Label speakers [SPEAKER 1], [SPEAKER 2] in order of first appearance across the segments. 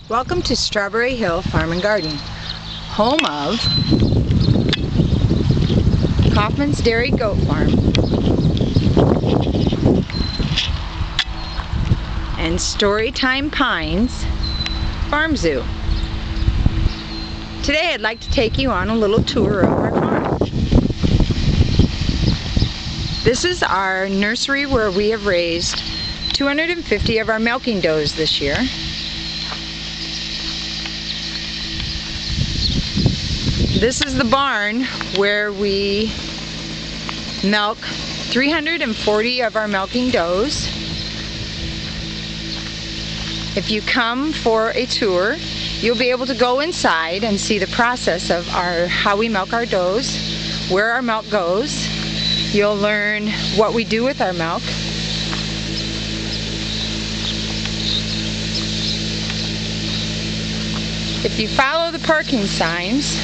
[SPEAKER 1] Welcome to Strawberry Hill Farm and Garden, home of Kauffman's Dairy Goat Farm and Storytime Pines Farm Zoo. Today I'd like to take you on a little tour of our farm. This is our nursery where we have raised 250 of our milking does this year. This is the barn where we milk 340 of our milking does. If you come for a tour, you'll be able to go inside and see the process of how we milk our does, where our milk goes. You'll learn what we do with our milk. If you follow the parking signs,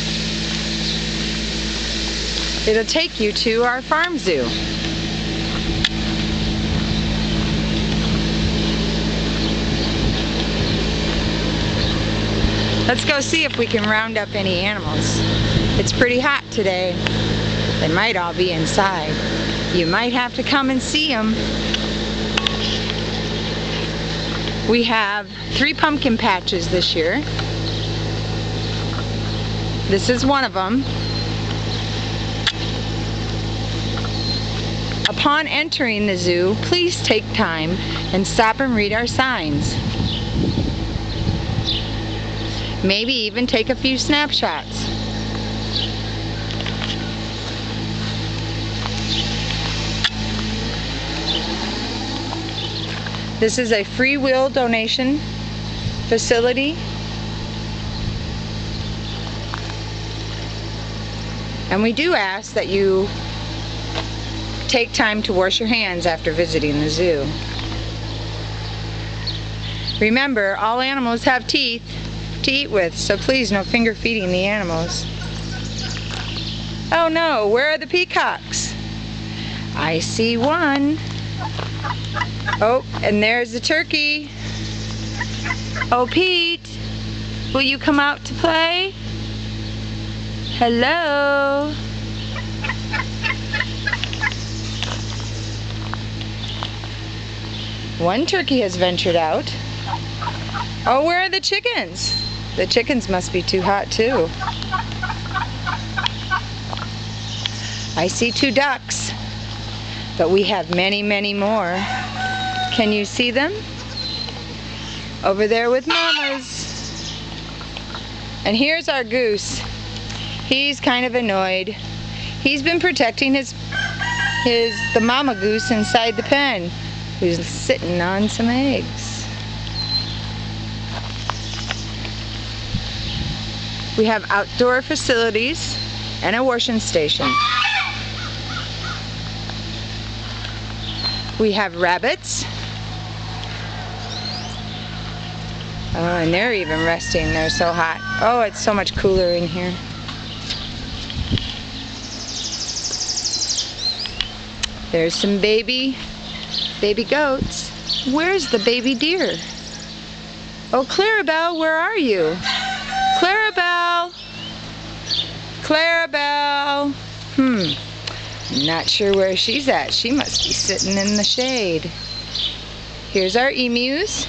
[SPEAKER 1] it'll take you to our farm zoo. Let's go see if we can round up any animals. It's pretty hot today. They might all be inside. You might have to come and see them. We have 3 pumpkin patches this year. This is one of them. Upon entering the zoo, please take time and stop and read our signs. Maybe even take a few snapshots. This is a free will donation facility. And we do ask that you take time to wash your hands after visiting the zoo. Remember, all animals have teeth to eat with, so please no finger feeding the animals. Oh no, where are the peacocks? I see one. Oh, and there's the turkey. Oh, Pete, will you come out to play? Hello. One turkey has ventured out. Oh, where are the chickens? The chickens must be too hot too. I see 2 ducks, but we have many, many more. Can you see them? Over there with mamas. And here's our goose. He's kind of annoyed. He's been protecting the mama goose inside the pen, who's sitting on some eggs. We have outdoor facilities and a washing station. We have rabbits. Oh, and they're even resting. They're so hot. Oh, it's so much cooler in here. There's some baby goats. Where's the baby deer? Oh, Clarabelle, where are you? Clarabelle! Clarabelle! Not sure where she's at. She must be sitting in the shade. Here's our emus.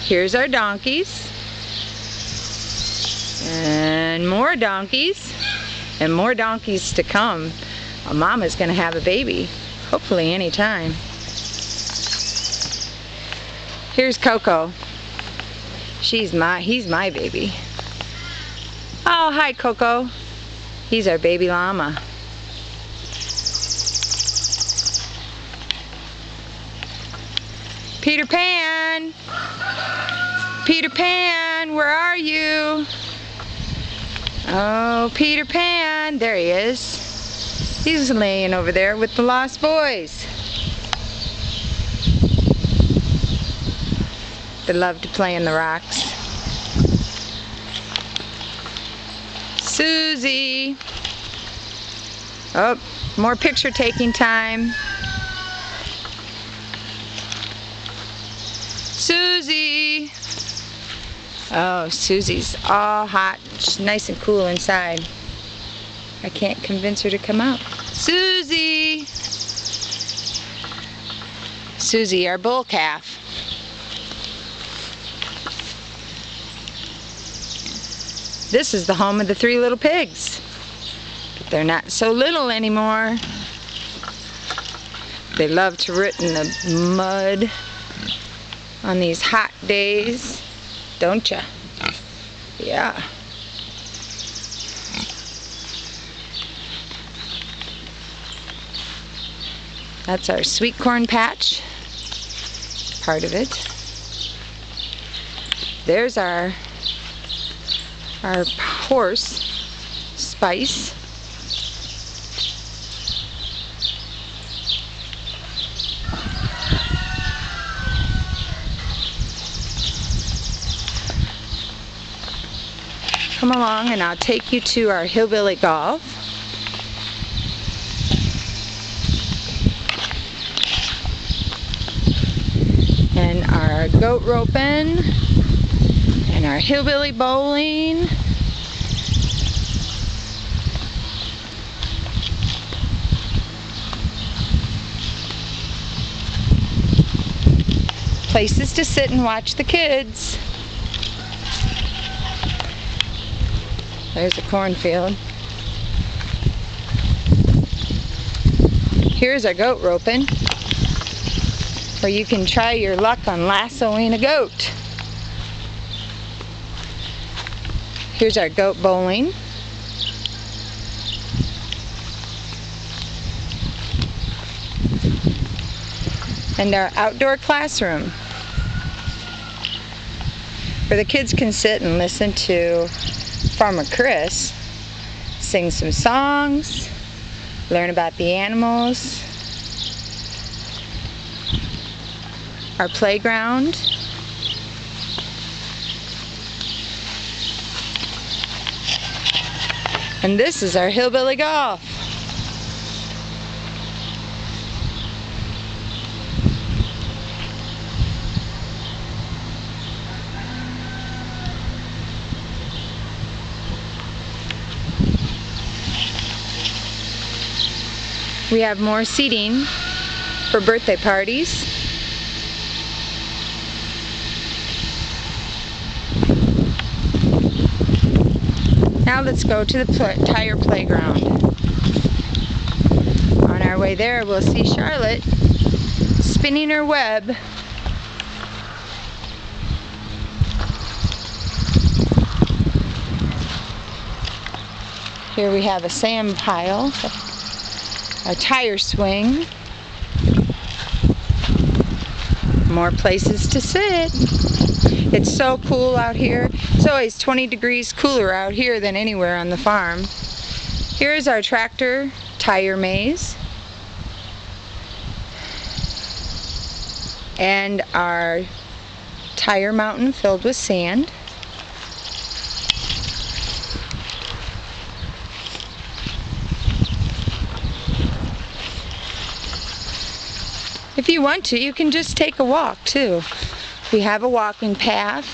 [SPEAKER 1] Here's our donkeys. And more donkeys. And more donkeys to come. A mama's gonna have a baby. Hopefully any time. Here's Coco. He's my baby. Oh, hi Coco. He's our baby llama. Peter Pan! Peter Pan, where are you? Oh, Peter Pan, there he is. He's laying over there with the lost boys. They love to play in the rocks. Susie. Oh, more picture taking time. Susie! Oh, Susie's all hot. She's nice and cool inside. I can't convince her to come out. Susie! Susie, our bull calf. This is the home of the 3 little pigs. But they're not so little anymore. They love to root in the mud on these hot days, don't ya? Yeah. That's our sweet corn patch, part of it. There's our horse, Spice. Come along and I'll take you to our Hillbilly golf. And our goat roping. And our hillbilly bowling. Places to sit and watch the kids. There's a cornfield. Here's our goat roping, where you can try your luck on lassoing a goat. Here's our goat bowling. And our outdoor classroom, where the kids can sit and listen to Farmer Chris sing some songs, learn about the animals. Our playground. And this is our Hillbilly golf. We have more seating for birthday parties. Now let's go to the tire playground. On our way there, we'll see Charlotte spinning her web. Here we have a sand pile, a tire swing, more places to sit. It's so cool out here. It's always 20 degrees cooler out here than anywhere on the farm. Here's our tractor tire maze. And our tire mountain filled with sand. If you want to, you can just take a walk too. We have a walking path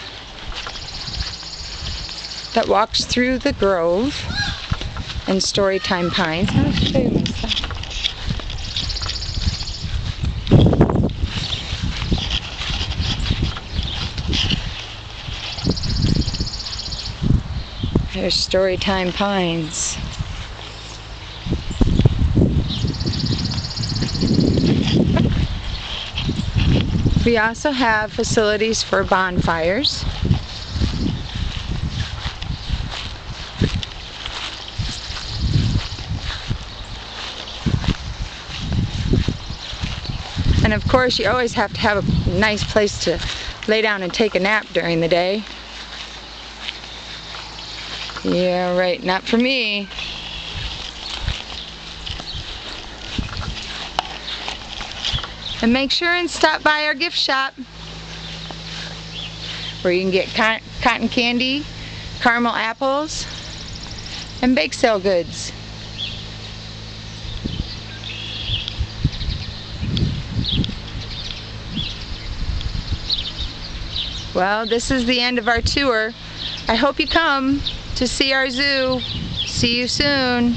[SPEAKER 1] that walks through the grove and Storytime Pines. I'll show you my stuff. There's Storytime Pines. We also have facilities for bonfires. And of course, you always have to have a nice place to lay down and take a nap during the day. Yeah, right, not for me. And make sure and stop by our gift shop, where you can get cotton candy, caramel apples, and bake sale goods. Well, this is the end of our tour. I hope you come to see our zoo. See you soon.